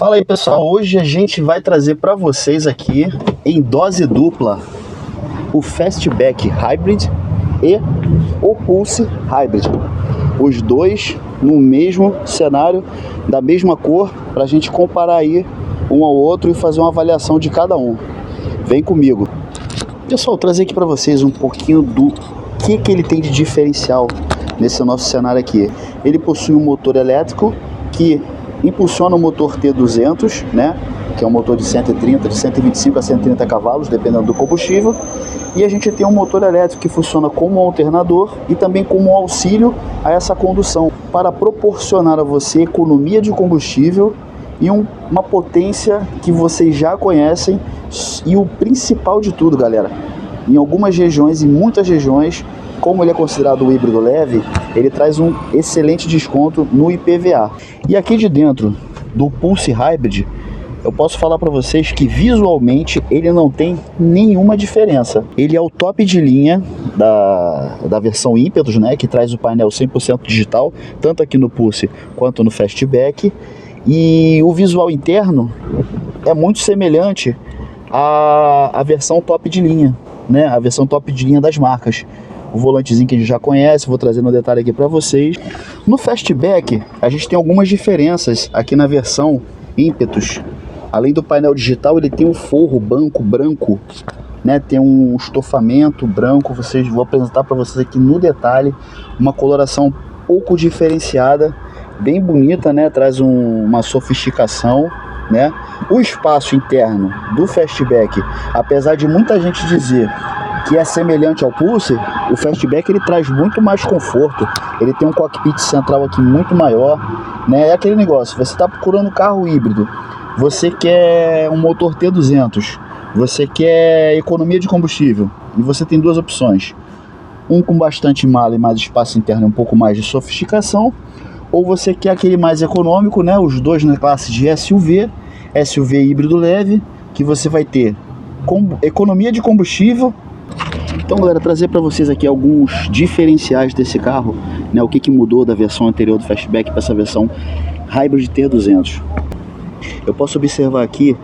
Fala aí, pessoal, hoje a gente vai trazer para vocês aqui em dose dupla o Fastback Hybrid e o Pulse Hybrid, os dois no mesmo cenário, da mesma cor, para a gente comparar aí um ao outro e fazer uma avaliação de cada um. Vem comigo. Pessoal, trazer aqui para vocês um pouquinho do que ele tem de diferencial nesse nosso cenário aqui. Ele possui um motor elétrico que impulsiona o motor T200, né, que é um motor de 130, de 125 a 130 cavalos, dependendo do combustível. E a gente tem um motor elétrico que funciona como um alternador e também como um auxílio a essa condução, para proporcionar a você economia de combustível e uma potência que vocês já conhecem. E o principal de tudo, galera, em algumas regiões, em muitas regiões, como ele é considerado um híbrido leve, ele traz um excelente desconto no IPVA. E aqui de dentro do Pulse Hybrid, eu posso falar para vocês que visualmente ele não tem nenhuma diferença. Ele é o top de linha da versão Impetus, né, que traz o painel 100% digital, tanto aqui no Pulse quanto no Fastback. E o visual interno é muito semelhante à versão top de linha, né, a versão top de linha das marcas. O volantezinho que a gente já conhece, vou trazer no detalhe aqui para vocês. No Fastback, a gente tem algumas diferenças aqui na versão Impetus. Além do painel digital, ele tem um forro banco branco, né? Tem um estofamento branco. Vou apresentar para vocês aqui no detalhe uma coloração um pouco diferenciada, bem bonita, né? Traz uma sofisticação, né? O espaço interno do Fastback, apesar de muita gente dizer que é semelhante ao Pulse, o Fastback ele traz muito mais conforto. Ele tem um cockpit central aqui muito maior, né? É aquele negócio, você está procurando um carro híbrido, você quer um motor T200, você quer economia de combustível, e você tem duas opções: um com bastante mala e mais espaço interno e um pouco mais de sofisticação, ou você quer aquele mais econômico, né? Os dois na classe de SUV híbrido leve, que você vai ter economia de combustível. Então, galera, trazer para vocês aqui alguns diferenciais desse carro, né? O que mudou da versão anterior do Fastback para essa versão Hybrid T200. Eu posso observar aqui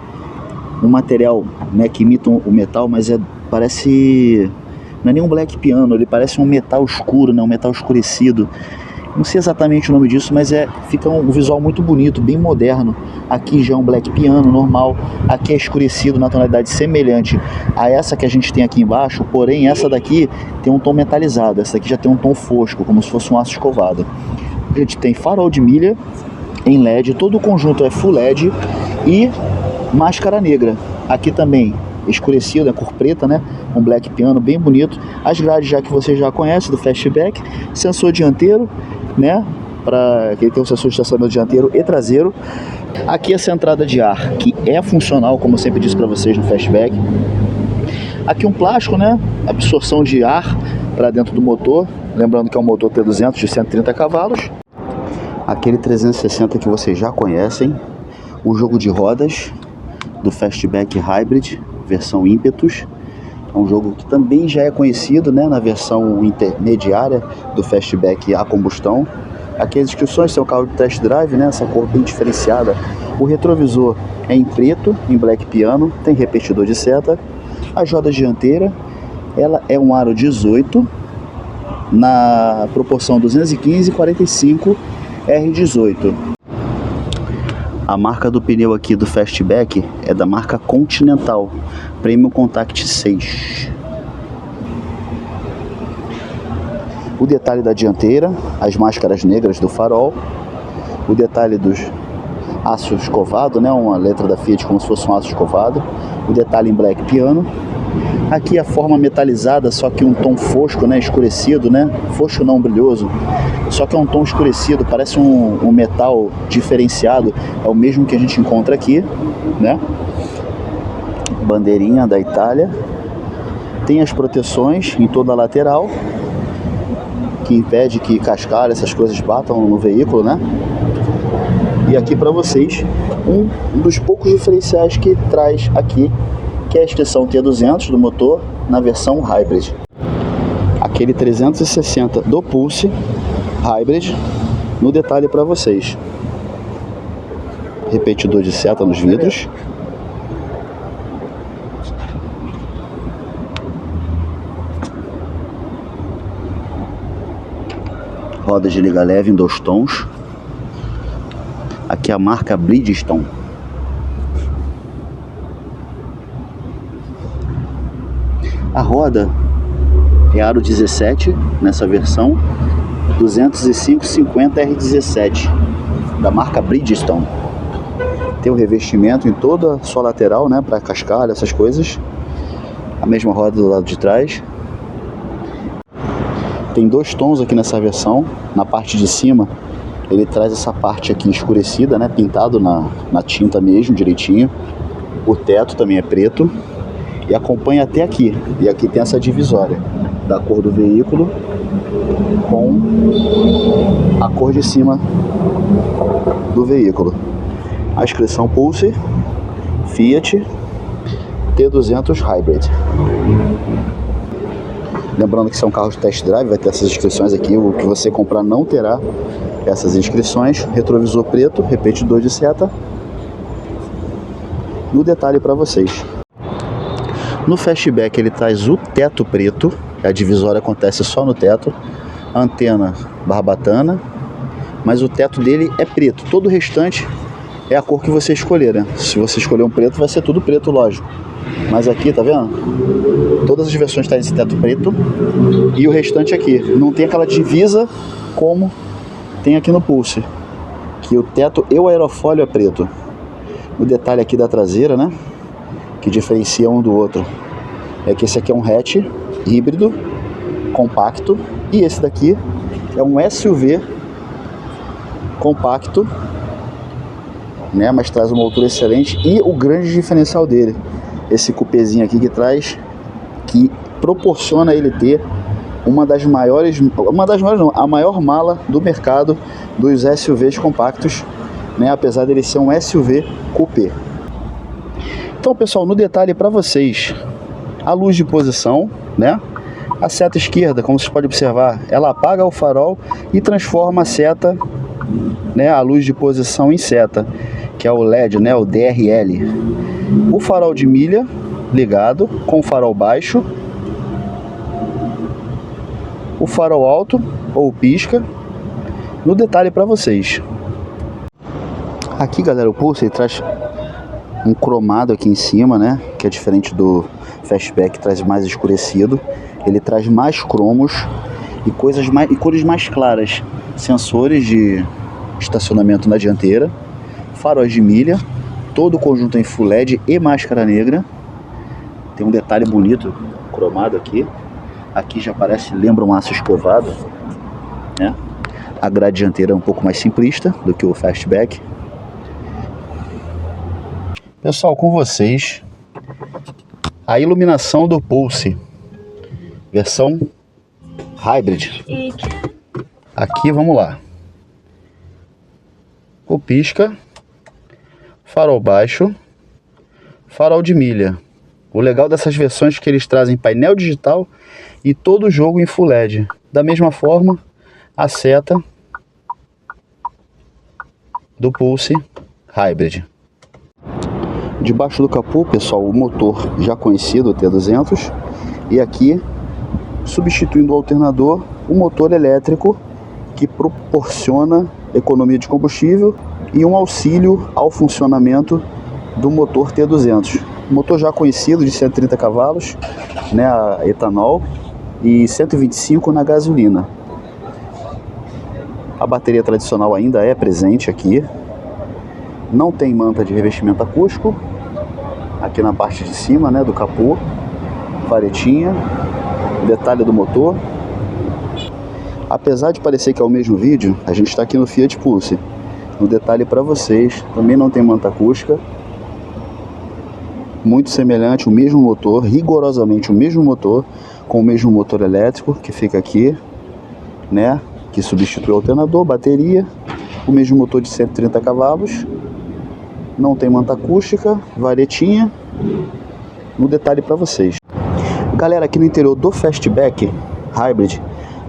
um material, né, que imita o metal, mas parece, não é nem um black piano, ele parece um metal escuro, né, um metal escurecido. Não sei exatamente o nome disso, mas fica um visual muito bonito, bem moderno. Aqui já é um black piano normal, aqui é escurecido na tonalidade semelhante a essa que a gente tem aqui embaixo, porém essa daqui tem um tom metalizado, essa daqui já tem um tom fosco, como se fosse um aço escovado. A gente tem farol de milha em LED, todo o conjunto é full LED e máscara negra. Aqui também escurecido, é cor preta, né? Um black piano bem bonito. As grades já que você já conhece do Fastback, sensor dianteiro, né? Para que ele tem um sensor de estacionamento dianteiro e traseiro. Aqui essa entrada de ar, que é funcional, como eu sempre disse para vocês no Fastback. Aqui um plástico, né? Absorção de ar para dentro do motor. Lembrando que é um motor T200 de 130 cavalos. Aquele 360 que vocês já conhecem. O jogo de rodas do Fastback Hybrid, versão Impetus. É um jogo que também já é conhecido, né, na versão intermediária do Fastback a combustão. Aqui as descrições são o carro de test drive, né, essa cor bem diferenciada. O retrovisor é em preto, em black piano, tem repetidor de seta. As rodas dianteiras, ela é um aro 18 na proporção 215/45 R18. A marca do pneu aqui do Fastback é da marca Continental, Premium Contact 6. O detalhe da dianteira, as máscaras negras do farol, o detalhe dos aço escovado, né, uma letra da Fiat como se fosse um aço escovado, o detalhe em black piano. Aqui a forma metalizada, só que um tom fosco, né, escurecido, né, fosco não brilhoso, só que é um tom escurecido, parece um metal diferenciado, é o mesmo que a gente encontra aqui, né, bandeirinha da Itália, tem as proteções em toda a lateral, que impede que cascalho, essas coisas batam no veículo, né, e aqui para vocês, um dos poucos diferenciais que traz aqui, que é a extensão T200 do motor na versão Hybrid. Aquele 360 do Pulse Hybrid no detalhe para vocês. repetidor de seta nos vidros. Rodas de liga leve em 2 tons. Aqui a marca Bridgestone. A roda é aro 17 nessa versão, 205/50 R17 da marca Bridgestone. Tem o revestimento em toda a sua lateral, né, para cascalho, essas coisas. A mesma roda do lado de trás. Tem 2 tons aqui nessa versão. Na parte de cima ele traz essa parte aqui escurecida, né, pintado na tinta mesmo, direitinho. O teto também é preto e acompanha até aqui. E aqui tem essa divisória da cor do veículo com a cor de cima do veículo. A inscrição Pulse Fiat T200 Hybrid. Lembrando que são carros de test drive, vai ter essas inscrições aqui. O que você comprar não terá essas inscrições. Retrovisor preto, repetidor de seta. No detalhe para vocês. No Fastback ele traz o teto preto. A divisória acontece só no teto. A antena barbatana. Mas o teto dele é preto. Todo o restante é a cor que você escolher, né? Se você escolher um preto, vai ser tudo preto, lógico. Mas aqui, tá vendo? Todas as versões têm esse teto preto. E o restante aqui. Não tem aquela divisa como tem aqui no Pulse. Que o teto e o aerofólio é preto. O detalhe aqui da traseira, né? Que diferencia um do outro. É que esse aqui é um hatch híbrido, compacto. E esse daqui é um SUV compacto, né? Mas traz uma altura excelente. E o grande diferencial dele, esse cupêzinho aqui que proporciona ele ter uma das maiores não, a maior mala do mercado dos SUVs compactos, né? Apesar dele ser um SUV coupé. Então, pessoal, no detalhe para vocês, a luz de posição, né? A seta esquerda, como vocês podem observar, ela apaga o farol e transforma a seta, né, a luz de posição em seta, que é o LED, né, o DRL. O farol de milha ligado com o farol baixo, o farol alto ou pisca. No detalhe para vocês. Aqui, galera, o Pulse ele traz um cromado aqui em cima, né, que é diferente do Fastback, traz mais escurecido. Ele traz mais cromos e cores mais claras. Sensores de estacionamento na dianteira, faróis de milha, todo o conjunto em full LED e máscara negra. Tem um detalhe bonito cromado aqui. Aqui já lembra um aço escovado, né? A grade dianteira é um pouco mais simplista do que o Fastback. Pessoal, com vocês, a iluminação do Pulse, versão Hybrid. Aqui, vamos lá. O pisca, farol baixo, farol de milha. O legal dessas versões é que eles trazem painel digital e todo o jogo em full LED. Da mesma forma, a seta do Pulse Hybrid. Debaixo do capô, pessoal, o motor já conhecido, o T200. E aqui, substituindo o alternador, o motor elétrico que proporciona economia de combustível e um auxílio ao funcionamento do motor T200. Motor já conhecido de 130 cavalos, né, a etanol, e 125 na gasolina. A bateria tradicional ainda é presente aqui. Não tem manta de revestimento acústico. Aqui na parte de cima, né, do capô, varetinha, detalhe do motor. Apesar de parecer que é o mesmo vídeo, a gente está aqui no Fiat Pulse. No detalhe para vocês, também não tem manta acústica. Muito semelhante, o mesmo motor, rigorosamente o mesmo motor, com o mesmo motor elétrico que fica aqui, né? Que substitui o alternador, bateria, o mesmo motor de 130 cavalos. Não tem manta acústica, varetinha. No detalhe para vocês. Galera, aqui no interior do Fastback Hybrid,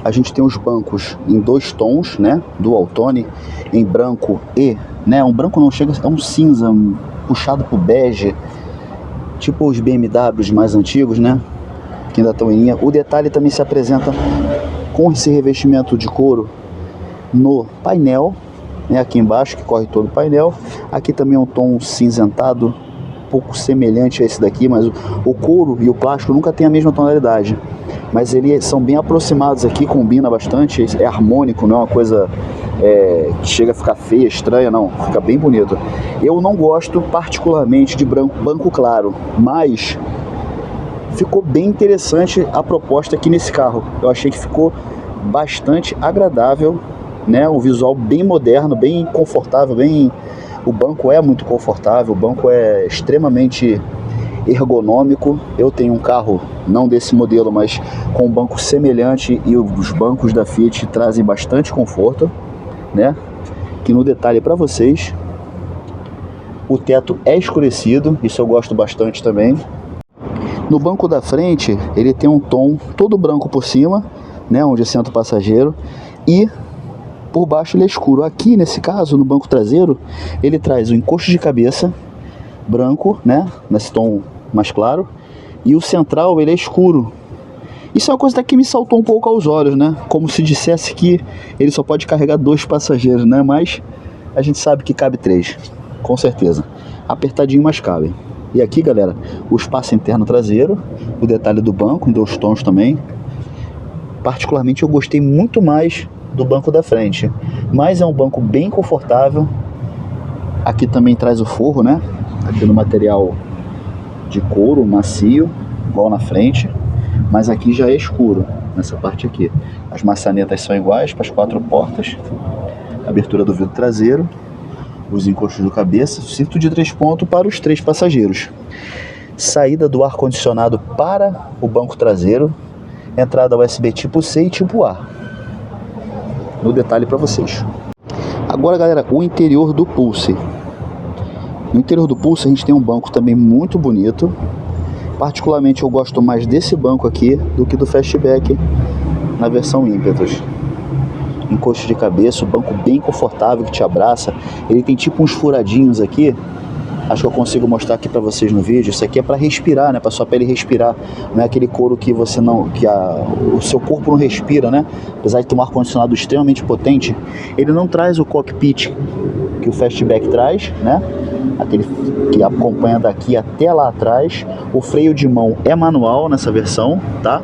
A gente tem os bancos em 2 tons, né? Dual tone, em branco e, né? Um branco não chega, é um cinza puxado pro bege, tipo os BMWs mais antigos, né? Que ainda estão em linha. O detalhe também se apresenta com esse revestimento de couro no painel, né? Aqui embaixo, que corre todo o painel. Aqui também é um tom cinzentado, um pouco semelhante a esse daqui, mas o couro e o plástico nunca tem a mesma tonalidade. Mas eles são bem aproximados aqui, combina bastante, é harmônico, não é uma coisa que chega a ficar feia, estranha, não, fica bem bonito. Eu não gosto particularmente de banco claro, mas ficou bem interessante a proposta aqui nesse carro. Eu achei que ficou bastante agradável, né? Um visual bem moderno, bem confortável, o banco é muito confortável, o banco é extremamente ergonômico. Eu tenho um carro, não desse modelo, mas com um banco semelhante, e os bancos da Fiat trazem bastante conforto, né? Que no detalhe para vocês, o teto é escurecido, isso eu gosto bastante também. No banco da frente, ele tem um tom todo branco por cima, né? Onde assenta o passageiro, e por baixo ele é escuro. Aqui nesse caso, no banco traseiro, ele traz o encosto de cabeça branco, né? Nesse tom mais claro, e o central ele é escuro. Isso é uma coisa que me saltou um pouco aos olhos, né? Como se dissesse que ele só pode carregar 2 passageiros, né? Mas a gente sabe que cabe 3, com certeza. Apertadinho, mas cabe. E aqui, galera, o espaço interno traseiro, o detalhe do banco em 2 tons também. Particularmente eu gostei muito mais do banco da frente, mas é um banco bem confortável. Aqui também traz o forro, né? Aqui no material de couro macio, igual na frente, mas aqui já é escuro, nessa parte aqui. As maçanetas são iguais para as 4 portas, abertura do vidro traseiro, os encostos do cabeça, cinto de 3 pontos para os 3 passageiros. Saída do ar-condicionado para o banco traseiro, entrada USB tipo C e tipo A. No detalhe para vocês. Agora, galera, o interior do Pulse. No interior do Pulse a gente tem um banco também muito bonito. Particularmente eu gosto mais desse banco aqui do que do Fastback na versão Impetus. Encosto de cabeça, o banco bem confortável que te abraça. Ele tem tipo uns furadinhos aqui. Acho que eu consigo mostrar aqui para vocês no vídeo. Isso aqui é para respirar, né? Para sua pele respirar. Não é aquele couro que você não, o seu corpo não respira, né? Apesar de ter um ar-condicionado extremamente potente, ele não traz o cockpit que o Fastback traz, né? Aquele que acompanha daqui até lá atrás. O freio de mão é manual nessa versão, tá?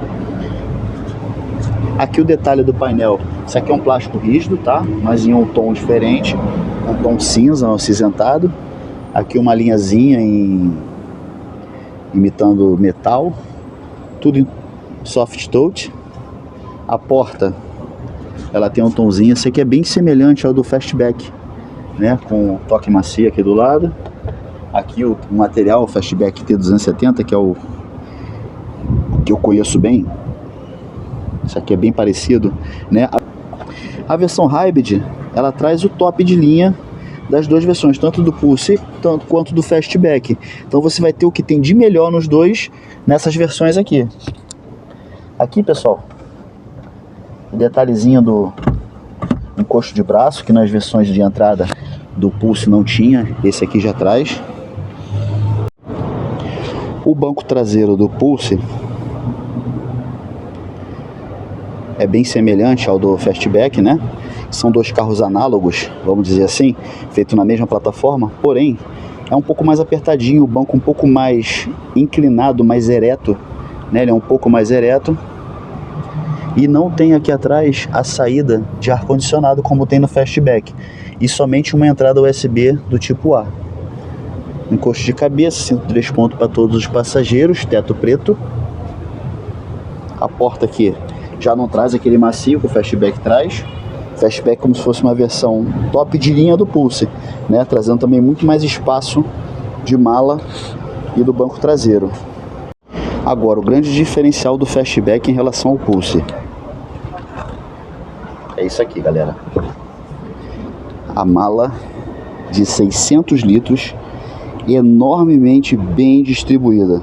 Aqui o detalhe do painel. Isso aqui é um plástico rígido, tá? Mas em um tom diferente, um tom cinza, um acinzentado. Aqui uma linhazinha imitando metal, tudo em soft touch. A porta, ela tem um tomzinho, esse aqui é bem semelhante ao do Fastback, né? Com toque macio aqui do lado. Aqui o material, o Fastback T270, que é o que eu conheço bem. Isso aqui é bem parecido, né? A versão Hybrid, ela traz o top de linha das 2 versões, tanto do Pulse quanto do Fastback. Então você vai ter o que tem de melhor nos dois nessas versões aqui. Aqui, pessoal, o detalhezinho do encosto de braço, que nas versões de entrada do Pulse não tinha, esse aqui já traz. O banco traseiro do Pulse é bem semelhante ao do Fastback, né? São 2 carros análogos, vamos dizer assim, feito na mesma plataforma, porém é um pouco mais apertadinho, o banco um pouco mais inclinado, mais ereto, né? Ele é um pouco mais ereto, e não tem aqui atrás a saída de ar-condicionado como tem no Fastback, e somente uma entrada USB do tipo A. Encosto de cabeça, cinto de 3 pontos para todos os passageiros, teto preto. A porta aqui já não traz aquele macio que o Fastback traz. Fastback como se fosse uma versão top de linha do Pulse, né? Trazendo também muito mais espaço de mala e do banco traseiro. Agora, o grande diferencial do Fastback em relação ao Pulse é isso aqui, galera. A mala de 600 litros, enormemente bem distribuída.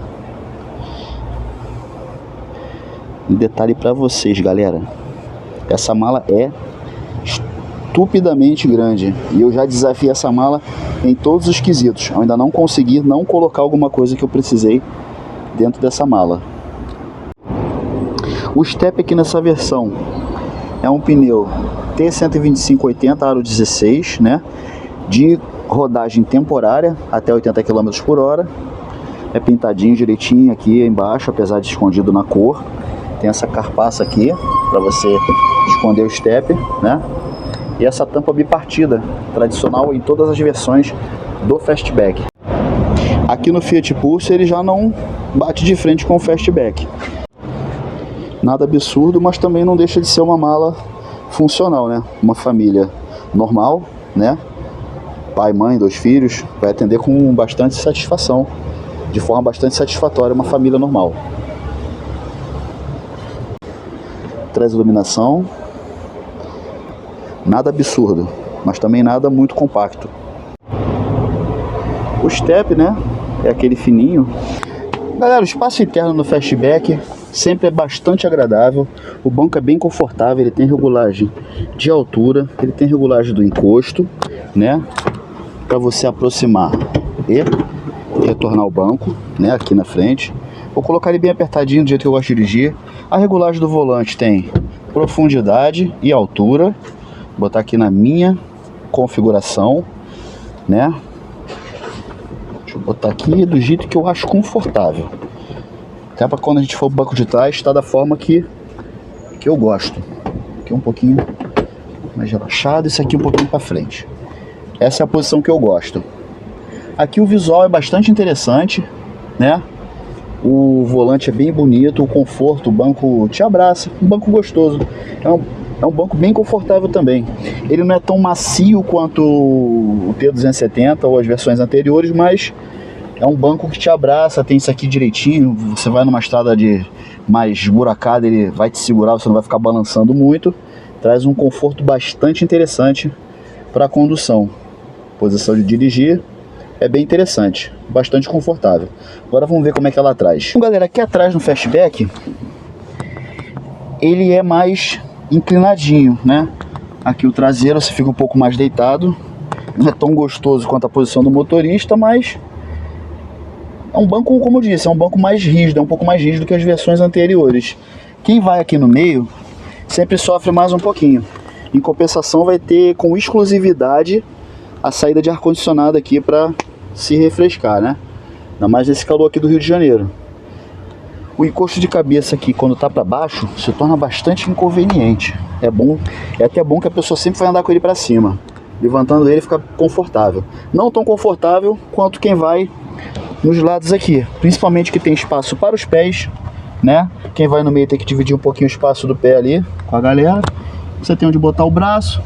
Um detalhe para vocês, galera. Essa mala é estupidamente grande e eu já desafiei essa mala em todos os quesitos. Eu ainda não consegui não colocar alguma coisa que eu precisei dentro dessa mala. O step aqui nessa versão é um pneu T125/80 aro 16, né? De rodagem temporária até 80 km por hora. É pintadinho direitinho aqui embaixo, apesar de escondido na cor. Tem essa carpaça aqui para você esconder o step, né? E essa tampa bipartida, tradicional em todas as versões do Fastback. Aqui no Fiat Pulse ele já não bate de frente com o Fastback. Nada absurdo, mas também não deixa de ser uma mala funcional, né? Uma família normal, né? Pai, mãe, 2 filhos, vai atender com bastante satisfação, de forma bastante satisfatória, uma família normal. Traz iluminação, nada absurdo, mas também nada muito compacto. O step, né? É aquele fininho. Galera, o espaço interno no Fastback sempre é bastante agradável. O banco é bem confortável, ele tem regulagem de altura, ele tem regulagem do encosto, né? Para você aproximar e retornar o banco, né? Aqui na frente. Vou colocar ele bem apertadinho do jeito que eu gosto de dirigir. A regulagem do volante tem profundidade e altura. Vou botar aqui na minha configuração, né? Deixa eu botar aqui do jeito que eu acho confortável. Até para quando a gente for pro banco de trás, está da forma que eu gosto. Aqui um pouquinho mais relaxado, esse aqui um pouquinho para frente. Essa é a posição que eu gosto. Aqui o visual é bastante interessante, né? O volante é bem bonito, o conforto, o banco te abraça, um banco gostoso. É um banco bem confortável também. Ele não é tão macio quanto o T270 ou as versões anteriores, mas é um banco que te abraça, tem isso aqui direitinho. Você vai numa estrada mais esburacada, ele vai te segurar, você não vai ficar balançando muito. Traz um conforto bastante interessante para a condução. Posição de dirigir é bem interessante, bastante confortável. Agora vamos ver como é que ela atrás. Então, galera, aqui atrás no Fastback, ele é mais inclinadinho, né? Aqui o traseiro você fica um pouco mais deitado. Não é tão gostoso quanto a posição do motorista, mas é um banco, como eu disse, é um banco mais rígido, é um pouco mais rígido que as versões anteriores. Quem vai aqui no meio sempre sofre mais um pouquinho. Em compensação, vai ter com exclusividade a saída de ar-condicionado aqui para se refrescar, né? Ainda mais nesse calor aqui do Rio de Janeiro. O encosto de cabeça aqui, quando tá para baixo, se torna bastante inconveniente. É bom, é até bom que a pessoa sempre vai andar com ele para cima. Levantando ele fica confortável. Não tão confortável quanto quem vai nos lados aqui, principalmente que tem espaço para os pés, né? Quem vai no meio tem que dividir um pouquinho o espaço do pé ali com a galera. Você tem onde botar o braço,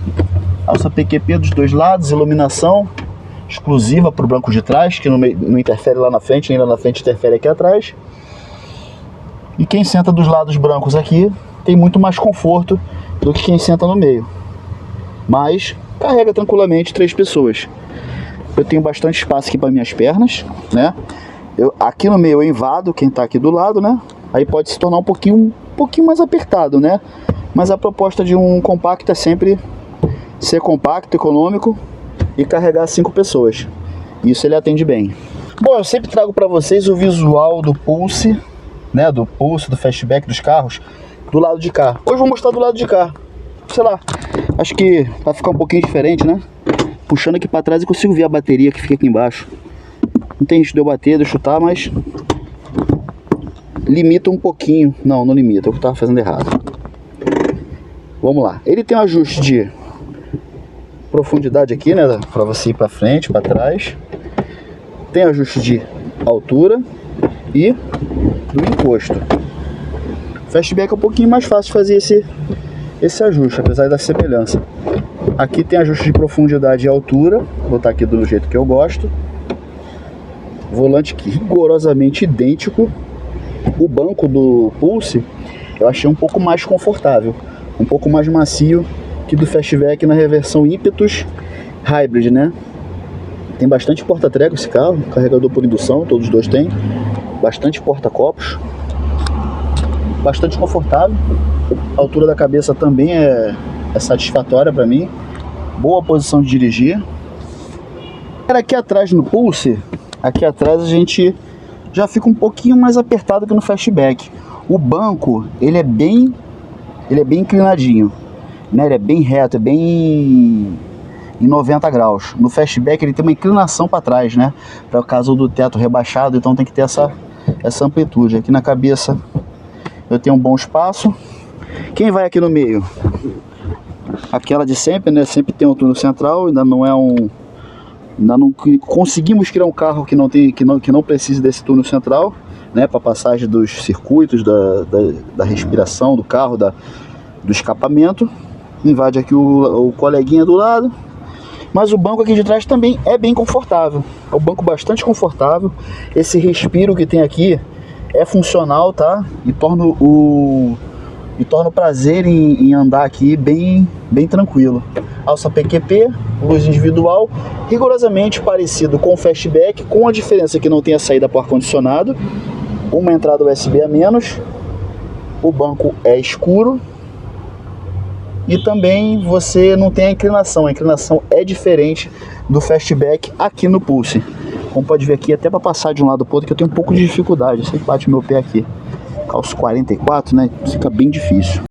alça PQP dos dois lados, iluminação exclusiva para o banco de trás, que não interfere lá na frente, nem lá na frente interfere aqui atrás. E quem senta dos lados brancos aqui tem muito mais conforto do que quem senta no meio, mas carrega tranquilamente 3 pessoas. Eu tenho bastante espaço aqui para minhas pernas, né? Aqui no meio eu invado quem está aqui do lado, né? Aí pode se tornar um pouquinho mais apertado, né? Mas a proposta de um compacto é sempre ser compacto, econômico e carregar 5 pessoas. Isso ele atende bem. Bom, eu sempre trago para vocês o visual do Pulse, né? Do Pulse, do Fastback dos carros, do lado de cá. Hoje eu vou mostrar do lado de cá. Sei lá, acho que vai ficar um pouquinho diferente, né? Puxando aqui para trás eu consigo ver a bateria que fica aqui embaixo. Não tem risco de eu bater, de eu chutar, mas limita um pouquinho. Não limita, eu estava fazendo errado. Vamos lá. Ele tem um ajuste de profundidade aqui, né? Para você ir para frente, para trás. Tem ajuste de altura e do encosto. Fastback é um pouquinho mais fácil de fazer esse ajuste, apesar da semelhança. Aqui tem ajuste de profundidade e altura. Vou botar aqui do jeito que eu gosto. Volante rigorosamente idêntico. O banco do Pulse eu achei um pouco mais confortável, um pouco mais macio que do Fastback na versão Impetus Hybrid, né? Tem bastante porta-treco esse carro, carregador por indução, todos os dois têm. Bastante porta-copos. bastante confortável. A altura da cabeça também é satisfatória para mim. Boa posição de dirigir. Aqui atrás no Pulse, aqui atrás a gente já fica um pouquinho mais apertado que no Fastback. O banco, ele é bem inclinadinho, né? Ele é bem reto, é bem em 90 graus. No Fastback ele tem uma inclinação para trás, né? Para o caso do teto rebaixado, então tem que ter essa amplitude. Aqui na cabeça eu tenho um bom espaço. Quem vai aqui no meio? Aquela de sempre, né? Sempre tem um túnel central, ainda não conseguimos criar um carro que não precise desse túnel central, né? Para passagem dos circuitos, da respiração do carro, do escapamento. Invade aqui o coleguinha do lado. Mas o banco aqui de trás também é bem confortável. É um banco bastante confortável. Esse respiro que tem aqui é funcional, tá? E torna o prazer em andar aqui bem tranquilo. Alça PQP, luz individual, rigorosamente parecido com o Fastback, com a diferença que não tem a saída para o ar-condicionado, uma entrada USB a menos, o banco é escuro e também você não tem a inclinação é diferente do Fastback aqui no Pulse. Como pode ver aqui, até para passar de um lado para o outro, que eu tenho um pouco de dificuldade, sempre bate meu pé aqui. Calço 44, né? Fica bem difícil.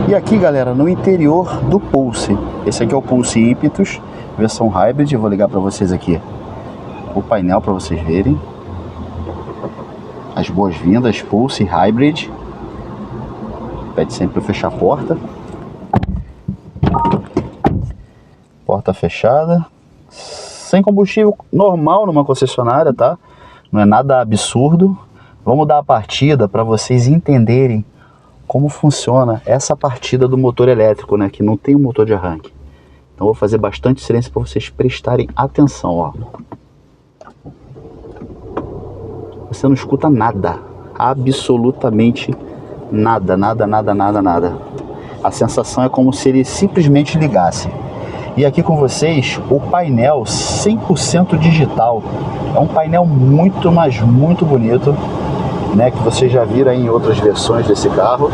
E aqui, galera, no interior do Pulse. Esse aqui é o Pulse Impetus, versão Hybrid. Eu vou ligar para vocês aqui o painel para vocês verem. As boas-vindas, Pulse Hybrid. Pede sempre para fechar a porta. Porta fechada. Sem combustível normal numa concessionária, tá? Não é nada absurdo. Vamos dar a partida para vocês entenderem como funciona essa partida do motor elétrico, né? Que não tem um motor de arranque. Então vou fazer bastante silêncio para vocês prestarem atenção, ó. Você não escuta nada, absolutamente nada. A sensação é como se ele simplesmente ligasse. E aqui com vocês o painel 100% digital. É um painel muito, mas muito bonito, né, que vocês já viram aí em outras versões desse carro.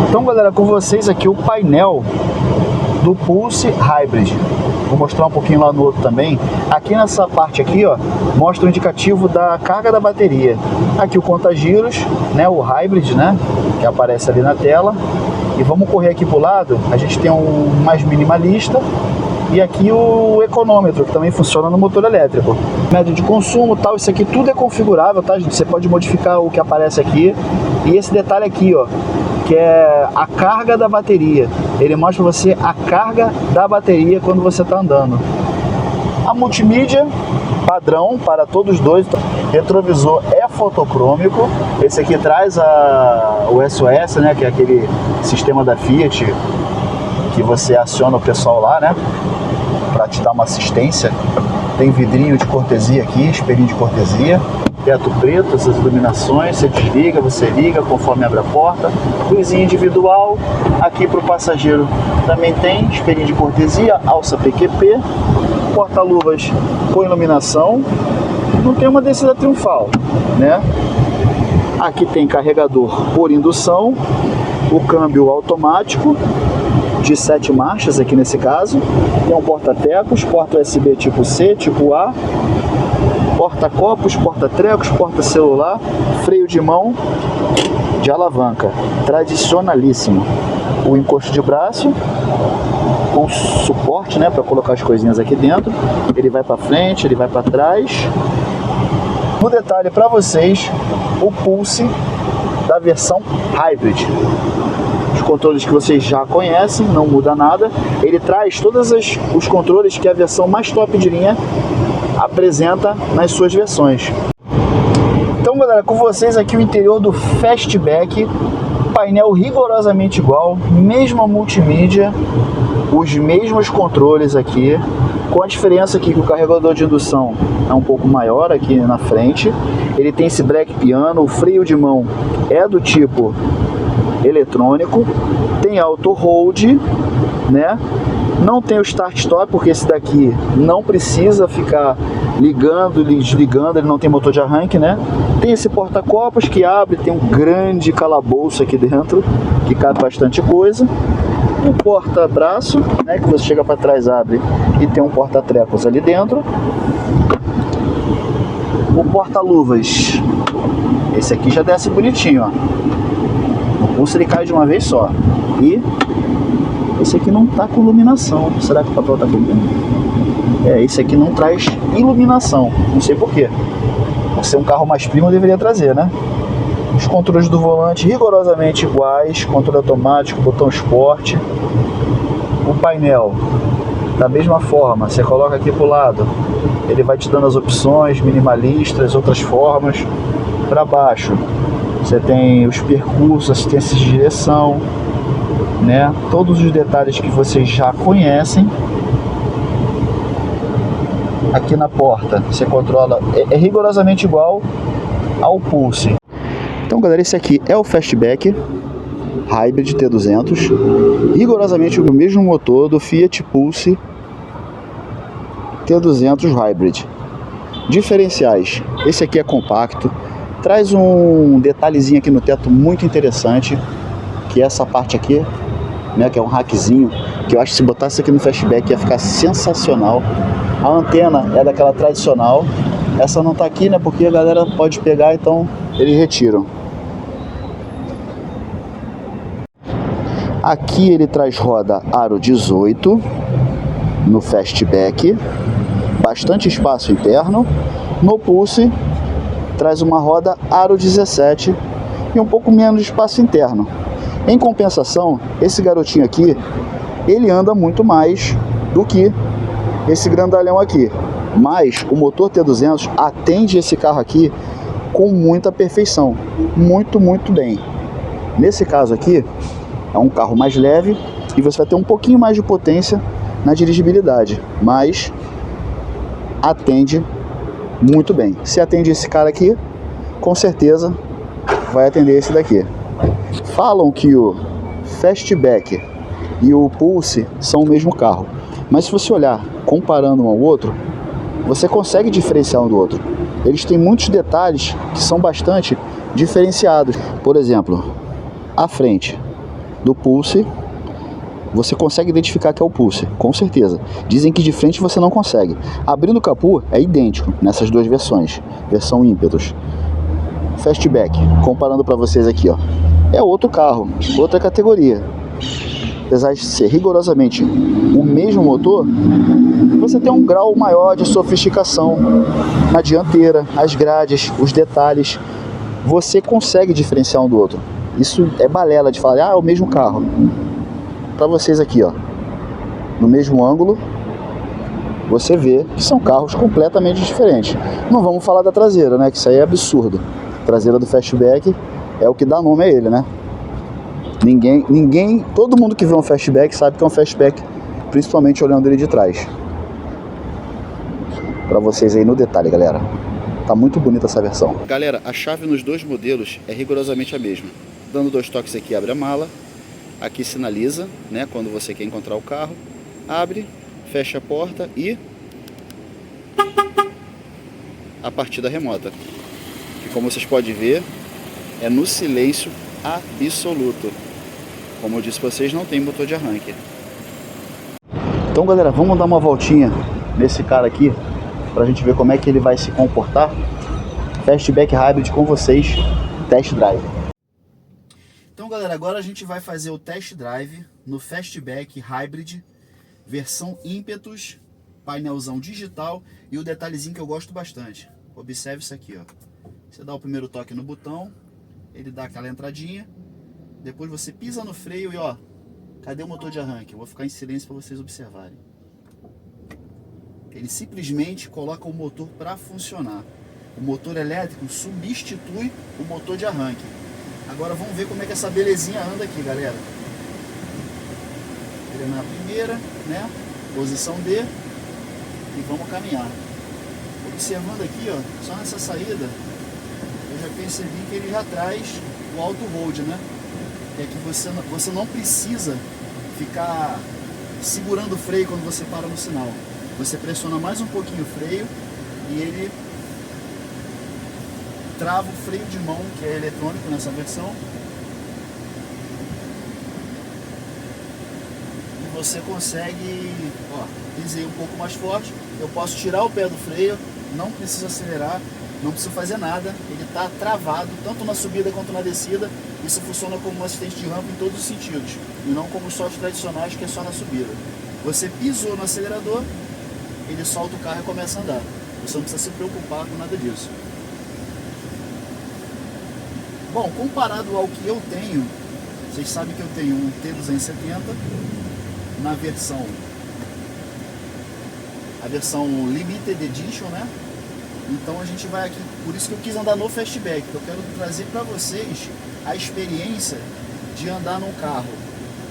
Então, galera, com vocês aqui o painel do Pulse Hybrid. Vou mostrar um pouquinho lá no outro também. Aqui nessa parte aqui, ó, mostra o indicativo da carga da bateria. Aqui o conta-giros, né, o Hybrid, né, que aparece ali na tela. E vamos correr aqui pro lado, a gente tem um mais minimalista. E aqui o econômetro, que também funciona no motor elétrico. Média de consumo, tal, isso aqui tudo é configurável, tá, gente? Você pode modificar o que aparece aqui. E esse detalhe aqui, ó, que é a carga da bateria. Ele mostra pra você a carga da bateria quando você está andando. A multimídia, padrão para todos os dois. Retrovisor é fotocrômico. Esse aqui traz o SOS, né, que é aquele sistema da Fiat que você aciona o pessoal lá, né, para te dar uma assistência. Tem vidrinho de cortesia aqui, espelhinho de cortesia, teto preto, essas iluminações, você desliga, você liga conforme abre a porta, luzinha individual. Aqui para o passageiro também tem espelhinho de cortesia, alça PQP, porta-luvas com iluminação. Não tem uma descida triunfal, né? Aqui tem carregador por indução, o câmbio automático de 7 marchas aqui nesse caso, tem um porta-tecos, porta USB tipo C, tipo A, porta-copos, porta-trecos, porta-celular, freio de mão de alavanca, tradicionalíssimo. O encosto de braço com suporte, né, para colocar as coisinhas aqui dentro. Ele vai para frente, ele vai para trás. No detalhe para vocês, o Pulse da versão Hybrid. Os controles que vocês já conhecem, não muda nada. Ele traz todos os controles que a versão mais top de linha apresenta nas suas versões. Então, galera, com vocês aqui o interior do Fastback, painel rigorosamente igual, mesma multimídia, os mesmos controles aqui, com a diferença aqui que o carregador de indução é um pouco maior aqui na frente. Ele tem esse black piano, o freio de mão é do tipo eletrônico, tem auto hold, né? Não tem o start stop, porque esse daqui não precisa ficar ligando e desligando, ele não tem motor de arranque, né? Tem esse porta-copos que abre, tem um grande calabouço aqui dentro, que cabe bastante coisa. Um porta-braço, né, que você chega para trás, abre, e tem um porta-trecos ali dentro. O porta-luvas, esse aqui já desce bonitinho, ó. O pulso ele cai de uma vez só. E esse aqui não tá com iluminação. Será que o papel tá com... esse aqui não traz iluminação, não sei porquê. Por ser um carro mais primo, deveria trazer, né? Os controles do volante rigorosamente iguais, controle automático, botão esporte. O painel, da mesma forma, você coloca aqui pro lado, ele vai te dando as opções, minimalistas, outras formas. Para baixo, você tem os percursos, assistência de direção, né? Todos os detalhes que vocês já conhecem. Aqui na porta você controla, é rigorosamente igual ao Pulse. Então galera, esse aqui é o Fastback Hybrid T200, rigorosamente o mesmo motor do Fiat Pulse T200 Hybrid. Diferenciais, esse aqui é compacto, traz um detalhezinho aqui no teto muito interessante, que é essa parte aqui, né, que é um rackzinho, que eu acho que se botasse aqui no Fastback ia ficar sensacional. A antena é daquela tradicional, essa não tá aqui, né, porque a galera pode pegar, então eles retiram. Aqui ele traz roda aro 18 no Fastback, bastante espaço interno. No Pulse traz uma roda aro 17 e um pouco menos de espaço interno. Em compensação, esse garotinho aqui, ele anda muito mais do que esse grandalhão aqui, mas o motor T200 atende esse carro aqui com muita perfeição, muito bem. Nesse caso aqui, é um carro mais leve e você vai ter um pouquinho mais de potência na dirigibilidade, mas atende muito bem. Se atende esse cara aqui, com certeza vai atender esse daqui. Falam que o Fastback e o Pulse são o mesmo carro, mas se você olhar comparando um ao outro, você consegue diferenciar um do outro. Eles têm muitos detalhes que são bastante diferenciados. Por exemplo, a frente do Pulse, você consegue identificar que é o Pulse, com certeza. Dizem que de frente você não consegue. Abrindo o capô é idêntico nessas duas versões, versão ímpetus. Fastback, comparando para vocês aqui, ó, é outro carro, outra categoria. Apesar de ser rigorosamente o mesmo motor, você tem um grau maior de sofisticação na dianteira, as grades, os detalhes. Você consegue diferenciar um do outro. Isso é balela de falar, é o mesmo carro. Para vocês aqui, ó, no mesmo ângulo, você vê que são carros completamente diferentes. Não vamos falar da traseira, né? Que isso aí é absurdo. A traseira do Fastback é o que dá nome a ele, né? Todo mundo que vê um Fastback sabe que é um Fastback, principalmente olhando ele de trás. Para vocês aí no detalhe, galera. Tá muito bonita essa versão. Galera, a chave nos dois modelos é rigorosamente a mesma. Dando 2 toques aqui, abre a mala. Aqui sinaliza, né, quando você quer encontrar o carro. Abre, fecha a porta e a partida remota. Que, como vocês podem ver, é no silêncio absoluto. Como eu disse para vocês, não tem motor de arranque. Então galera, vamos dar uma voltinha nesse cara aqui pra gente ver como é que ele vai se comportar. Fastback Hybrid com vocês, test drive. Então galera, agora a gente vai fazer o test drive no Fastback Hybrid versão ímpetus, painelzão digital e o detalhezinho que eu gosto bastante. Observe isso aqui, ó. Você dá o primeiro toque no botão, ele dá aquela entradinha. Depois você pisa no freio e ó, cadê o motor de arranque? Eu vou ficar em silêncio para vocês observarem. Ele simplesmente coloca o motor para funcionar. O motor elétrico substitui o motor de arranque. Agora vamos ver como é que essa belezinha anda aqui, galera. Ele é na primeira, né? Posição D. E vamos caminhar. Observando aqui, ó, só nessa saída, eu já percebi que ele já traz o auto hold, né? É que você não precisa ficar segurando o freio quando você para no sinal. Você pressiona mais um pouquinho o freio e ele trava o freio de mão, que é eletrônico nessa versão, e você consegue, ó, pisei um pouco mais forte, eu posso tirar o pé do freio, não preciso acelerar, não preciso fazer nada, ele está travado tanto na subida quanto na descida. Isso funciona como um assistente de rampa em todos os sentidos, e não como os softwares tradicionais, que é só na subida. Você pisou no acelerador, ele solta o carro e começa a andar. Você não precisa se preocupar com nada disso. Bom, comparado ao que eu tenho, vocês sabem que eu tenho um T270 na a versão Limited Edition, né? Então a gente vai aqui, por isso que eu quis andar no Fastback, que eu quero trazer para vocês a experiência de andar num carro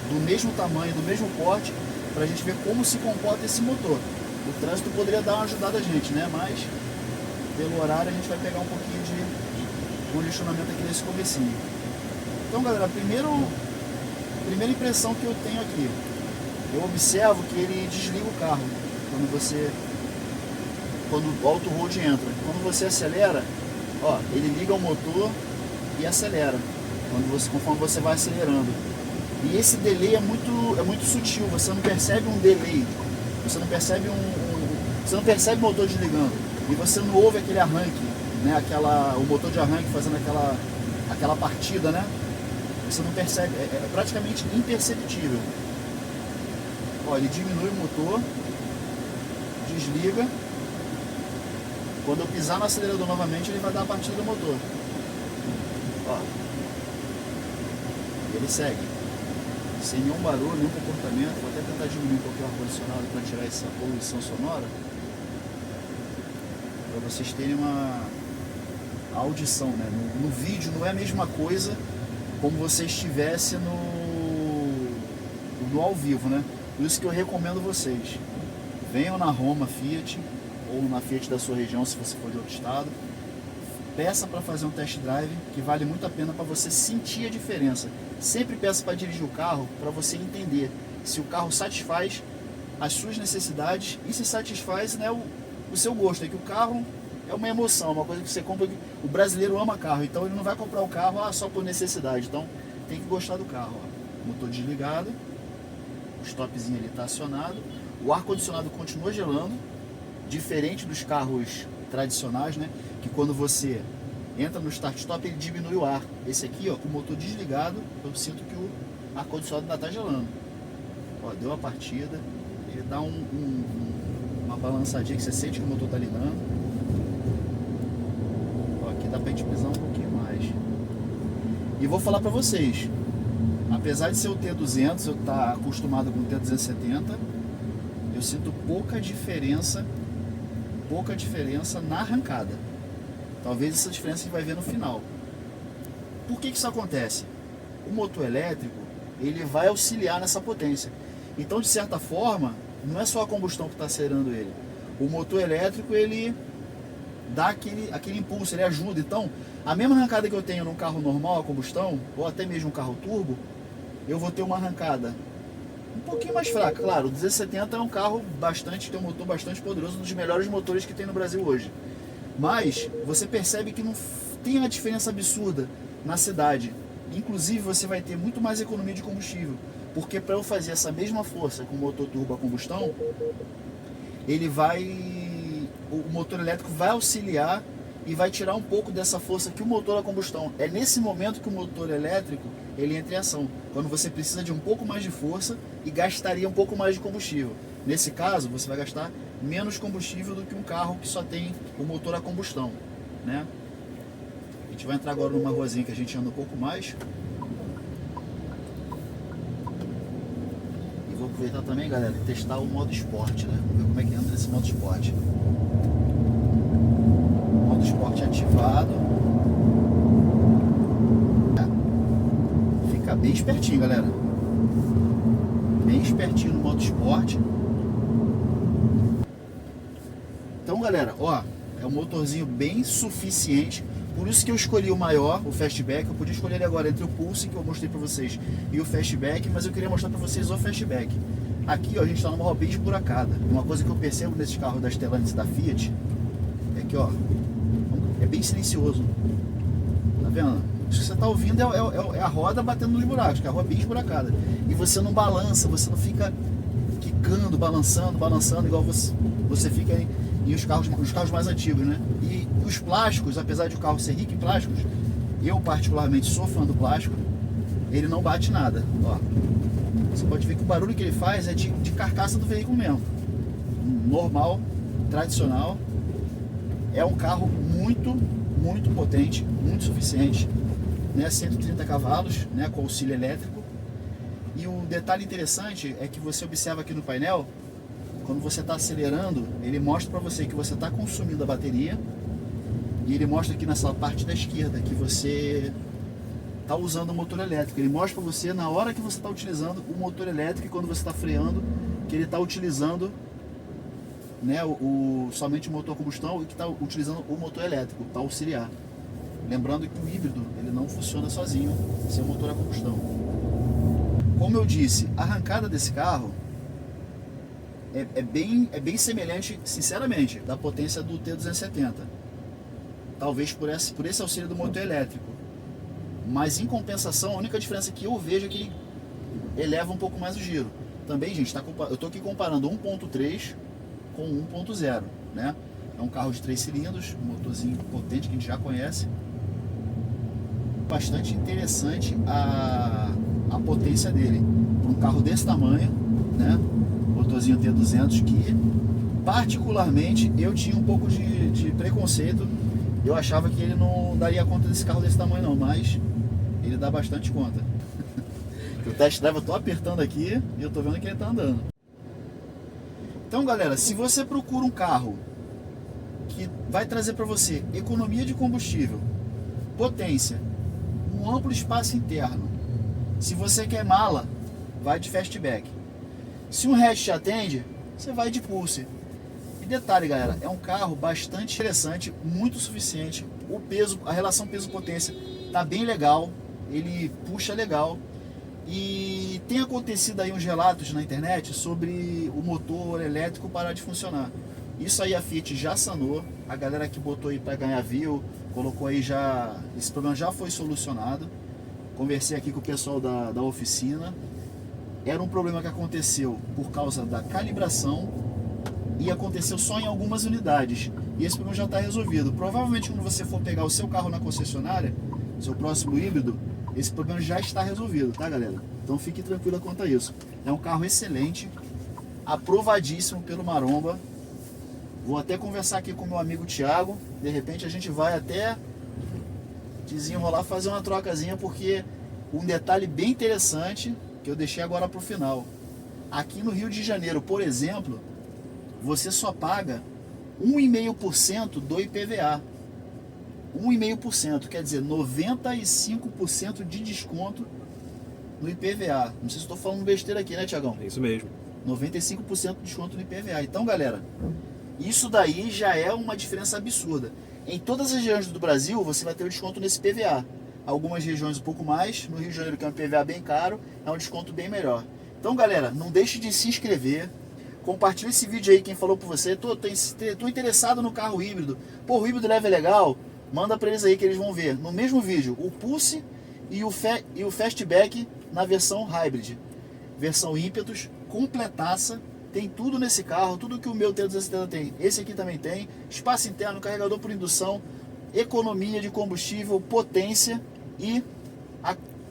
do mesmo tamanho, do mesmo porte, para a gente ver como se comporta esse motor. O trânsito poderia dar uma ajudada a gente, né? Mas pelo horário a gente vai pegar um pouquinho de congestionamento aqui nesse comecinho. Então, galera, primeira impressão que eu tenho aqui, eu observo que ele desliga o carro quando o auto-hold entra. Quando você acelera, ó, ele liga o motor e acelera conforme você vai acelerando. E esse delay é muito sutil, você não percebe um delay, você não percebe você não percebe o motor desligando, e você não ouve aquele arranque, né, o motor de arranque fazendo aquela partida, né? Você não percebe, é praticamente imperceptível. Ó, ele diminui o motor, desliga. Quando eu pisar no acelerador novamente, ele vai dar a partida do motor. Ó, ele segue sem nenhum barulho, nenhum comportamento. Vou até tentar diminuir um pouquinho o ar-condicionado para tirar essa poluição sonora, para vocês terem uma audição, né? No vídeo não é a mesma coisa como você estivesse no ao vivo, né? Por isso que eu recomendo vocês, venham na Roma Fiat ou na Fiat da sua região, se você for de outro estado, peça para fazer um test drive, que vale muito a pena para você sentir a diferença. Sempre peça para dirigir o carro, para você entender se o carro satisfaz as suas necessidades e se satisfaz, né, o seu gosto. É que o carro é uma emoção, uma coisa que você compra. O brasileiro ama carro, então ele não vai comprar o carro só por necessidade. Então tem que gostar do carro. Ó. Motor desligado, o stopzinho ali está acionado, o ar-condicionado continua gelando, diferente dos carros tradicionais, né? Que quando você entra no start-stop ele diminui o ar. Esse aqui, ó, com o motor desligado, eu sinto que o ar-condicionado ainda está gelando. Ó, deu a partida, ele dá uma balançadinha que você sente que o motor está ligando. Ó, aqui dá pra gente pisar um pouquinho mais. E vou falar pra vocês, apesar de ser o T200, eu estar acostumado com o T270, eu sinto pouca diferença na arrancada. Talvez essa diferença a gente vai ver no final. Por que isso acontece? O motor elétrico, ele vai auxiliar nessa potência. Então, de certa forma, não é só a combustão que está acelerando ele. O motor elétrico, ele dá aquele impulso, ele ajuda. Então, a mesma arrancada que eu tenho num carro normal a combustão, ou até mesmo um carro turbo, eu vou ter uma arrancada um pouquinho mais fraca. Claro, o 270 é um carro tem um motor bastante poderoso, um dos melhores motores que tem no Brasil hoje. Mas você percebe que não tem uma diferença absurda na cidade. Inclusive você vai ter muito mais economia de combustível, porque para eu fazer essa mesma força com o motor turbo a combustão, o motor elétrico vai auxiliar e vai tirar um pouco dessa força que o motor a combustão. É nesse momento que o motor elétrico ele entra em ação, quando você precisa de um pouco mais de força e gastaria um pouco mais de combustível. Nesse caso, você vai gastar menos combustível do que um carro que só tem o motor a combustão, né? A gente vai entrar agora numa ruazinha que a gente anda um pouco mais. E vou aproveitar também, galera, e testar o modo esporte, né? Vamos ver como é que anda nesse modo esporte. Modo esporte ativado. Fica bem espertinho, galera. Bem espertinho no modo esporte. Então, galera, ó, é um motorzinho bem suficiente. Por isso que eu escolhi o maior, o Fastback. Eu podia escolher ele agora entre o Pulse, que eu mostrei pra vocês, e o Fastback, mas eu queria mostrar pra vocês o Fastback. Aqui, ó, a gente tá numa rodovia esburacada. Uma coisa que eu percebo nesses carros da Stellantis e da Fiat É aqui, ó. É bem silencioso. Tá vendo? Isso que você tá ouvindo é a roda batendo nos buracos, que é a rua bem esburacada. E você não balança, você não fica quicando, balançando, igual você fica em os carros mais antigos, né? E os plásticos, apesar de o carro ser rico em plásticos, eu particularmente sou fã do plástico, ele não bate nada, ó. Você pode ver que o barulho que ele faz é de carcaça do veículo mesmo. Normal, tradicional. É um carro muito potente, muito suficiente, né? 130 cavalos, né? Com auxílio elétrico. E um detalhe interessante é que você observa aqui no painel, quando você está acelerando, ele mostra para você que você está consumindo a bateria, e ele mostra aqui nessa parte da esquerda que você está usando o motor elétrico. Ele mostra para você na hora que você está utilizando o motor elétrico e quando você está freando, que ele está utilizando, né, somente o motor a combustão e que está utilizando o motor elétrico para auxiliar. Lembrando que o híbrido ele não funciona sozinho sem o motor a combustão. Como eu disse, a arrancada desse carro é bem semelhante, sinceramente, da potência do T270. Talvez por esse auxílio do motor elétrico. Mas em compensação, a única diferença que eu vejo é que ele eleva um pouco mais o giro. Também, gente, eu estou aqui comparando 1.3 com 1.0, né? É um carro de 3 cilindros, um motorzinho potente que a gente já conhece. Bastante interessante a potência dele. Para um carro desse tamanho, né? Motorzinho T200 que, particularmente, eu tinha um pouco de preconceito. Eu achava que ele não daria conta desse carro desse tamanho não, mas ele dá bastante conta. O test drive eu tô apertando aqui e eu tô vendo que ele tá andando. Então, galera, se você procura um carro que vai trazer para você economia de combustível, potência, um amplo espaço interno, se você quer mala, vai de Fastback. Se um hatch te atende, você vai de Pulse. E detalhe, galera, é um carro bastante interessante, muito suficiente. O peso, a relação peso-potência tá bem legal, ele puxa legal. E tem acontecido aí uns relatos na internet sobre o motor elétrico parar de funcionar. Isso aí a Fiat já sanou, a galera que botou aí para ganhar view, colocou aí já, esse problema já foi solucionado. Conversei aqui com o pessoal da oficina. Era um problema que aconteceu por causa da calibração e aconteceu só em algumas unidades. E esse problema já está resolvido. Provavelmente quando você for pegar o seu carro na concessionária, seu próximo híbrido, esse problema já está resolvido, tá, galera? Então fique tranquila quanto a isso. É um carro excelente, aprovadíssimo pelo Maromba. Vou até conversar aqui com meu amigo Thiago. De repente a gente vai até desenrolar, fazer uma trocazinha, porque um detalhe bem interessante que eu deixei agora para o final. Aqui no Rio de Janeiro, por exemplo, você só paga 1,5% do IPVA. 1,5%, quer dizer, 95% de desconto no IPVA. Não sei se estou falando besteira aqui, né, Thiagão? É isso mesmo. 95% de desconto no IPVA. Então, galera, isso daí já é uma diferença absurda. Em todas as regiões do Brasil, você vai ter um desconto nesse IPVA. Algumas regiões um pouco mais. No Rio de Janeiro, que é um IPVA bem caro, é um desconto bem melhor. Então, galera, não deixe de se inscrever. Compartilhe esse vídeo aí, quem falou por você. Tô interessado no carro híbrido. Pô, o híbrido leve é legal. Manda pra eles aí que eles vão ver no mesmo vídeo o Pulse e o Fastback na versão Hybrid. Versão ímpetus, completaça. Tem tudo nesse carro, tudo que o meu T270 tem. Esse aqui também tem. Espaço interno, carregador por indução, economia de combustível, potência e,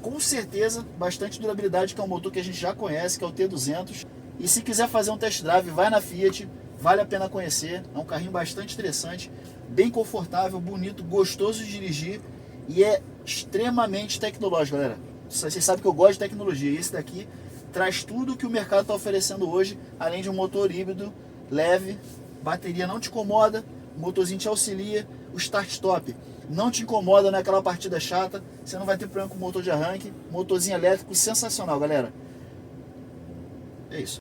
com certeza, bastante durabilidade, que é um motor que a gente já conhece, que é o T200. E se quiser fazer um test drive, vai na Fiat, vale a pena conhecer. É um carrinho bastante interessante, bem confortável, bonito, gostoso de dirigir e é extremamente tecnológico, galera. Vocês sabem que eu gosto de tecnologia e esse daqui traz tudo que o mercado está oferecendo hoje, além de um motor híbrido leve, bateria não te incomoda, o motorzinho te auxilia, o start-stop não te incomoda naquela partida chata, você não vai ter problema com o motor de arranque, motorzinho elétrico sensacional, galera. É isso.